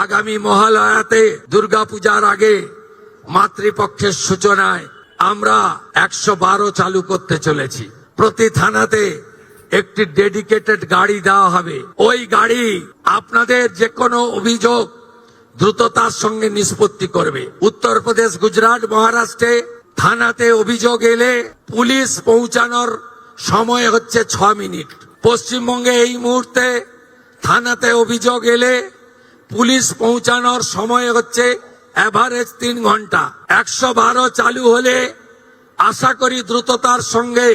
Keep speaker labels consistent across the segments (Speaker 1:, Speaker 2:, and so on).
Speaker 1: আগামী মহালয়াতে দুর্গাপূজার আগে মাতৃপক্ষের সূচনায় আমরা 112 চালু করতে চলেছি। প্রতি থানাতে একটি ডেডিকেটেড গাড়ি দেওয়া হবে। ওই গাড়ি আপনাদের যে কোনো অভিযোগ দ্রুততার সঙ্গে নিষ্পত্তি করবে। উত্তরপ্রদেশ, গুজরাট, মহারাষ্ট্রে থানাতে অভিযোগ এলে পুলিশ পৌঁছানোর সময় হচ্ছে 6 মিনিট। পশ্চিমবঙ্গে এই মুহূর্তে থানাতে অভিযোগ এলে পুলিশ পৌঁছানোর সময় হচ্ছে এভারেজ 3 ঘন্টা। 112 চালু হলে আশা করি দ্রুততার সঙ্গে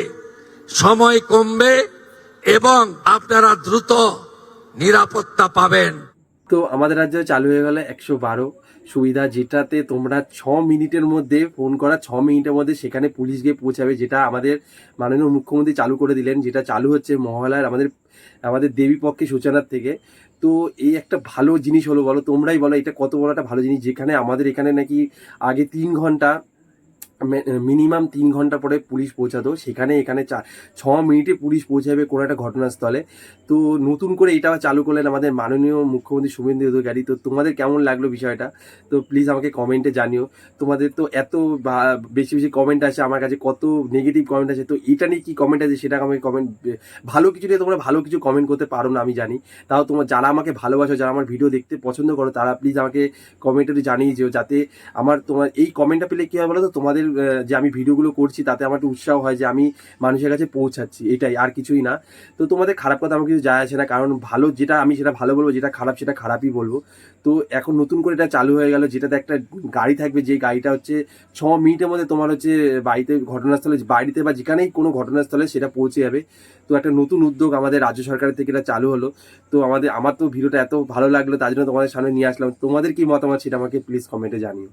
Speaker 1: সময় কমবে এবং আপনারা দ্রুত নিরাপত্তা পাবেন।
Speaker 2: তো আমাদের রাজ্যে চালু হয়ে গেল 112 সুবিধা, যেটাতে তোমরা 6 মিনিটের মধ্যে ফোন করা, 6 মিনিটের মধ্যে সেখানে পুলিশ গিয়ে পৌঁছাবে, যেটা আমাদের মাননীয় মুখ্যমন্ত্রী চালু করে দিলেন, যেটা চালু হচ্ছে মহালয়ার আমাদের দেবী পক্ষে সূচনার থেকে। তো এই একটা ভালো জিনিস হলো, বলো তোমরাই বলো এটা কত বড় একটা ভালো জিনিস, যেখানে আমাদের এখানে নাকি আগে 3 ঘন্টা মিনিমাম 3 ঘন্টা পরে পুলিশ পৌঁছাতো, এখানে 6 মিনিটে পুলিশ পৌঁছাবে কোনো একটা ঘটনাস্থলে। তো নতুন করে এটা চালু করলেন আমাদের মাননীয় মুখ্যমন্ত্রী শুভেন্দু অধিকারী। তো তোমাদের কেমন লাগলো বিষয়টা, তো প্লিজ আমাকে কমেন্টে জানিও। তোমাদের তো এত বেশি বেশি কমেন্ট আছে, আমার কাছে কত নেগেটিভ কমেন্ট আছে, তো এটা নিয়ে কি কমেন্ট আছে সেটা আমাকে কমেন্ট, ভালো কিছু নিয়ে তোমরা ভালো কিছু কমেন্ট করতে পারো না আমি জানি, তাও তোমার যারা আমাকে ভালোবাসো, যারা আমার ভিডিও দেখতে পছন্দ করো, তারা প্লিজ আমাকে কমেন্টে জানিয়ে যেও, যাতে তোমার এই কমেন্টটা পেলে কি হয় বলো তো, তোমাদের যে আমি ভিডিওগুলো করছি তাতে আমার একটু উৎসাহ হয় যে আমি মানুষের কাছে পৌঁছাচ্ছি, এটাই, আর কিছুই না। তো তোমাদের খারাপ কথা আমার কিছু যায় আসে না, কারণ ভালো যেটা আমি সেটা ভালো বলবো, যেটা খারাপ সেটা খারাপই বলবো। তো এখন নতুন করে এটা চালু হয়ে গেল, যেটাতে একটা গাড়ি থাকবে, যে গাড়িটা হচ্ছে 6 মিনিটের মধ্যে তোমার হচ্ছে ঘটনাস্থলে বাড়িতে বা যেখানেই কোনো ঘটনাস্থলে সেটা পৌঁছে যাবে। তো একটা নতুন উদ্যোগ আমাদের রাজ্য সরকারের থেকে এটা চালু হলো। তো আমার তো ভিডিওটা এত ভালো লাগলো, তার জন্য তোমাদের সামনে নিয়ে আসলাম। তোমাদের কি মতামত সেটা আমাকে প্লিজ কমেন্টে জানিও।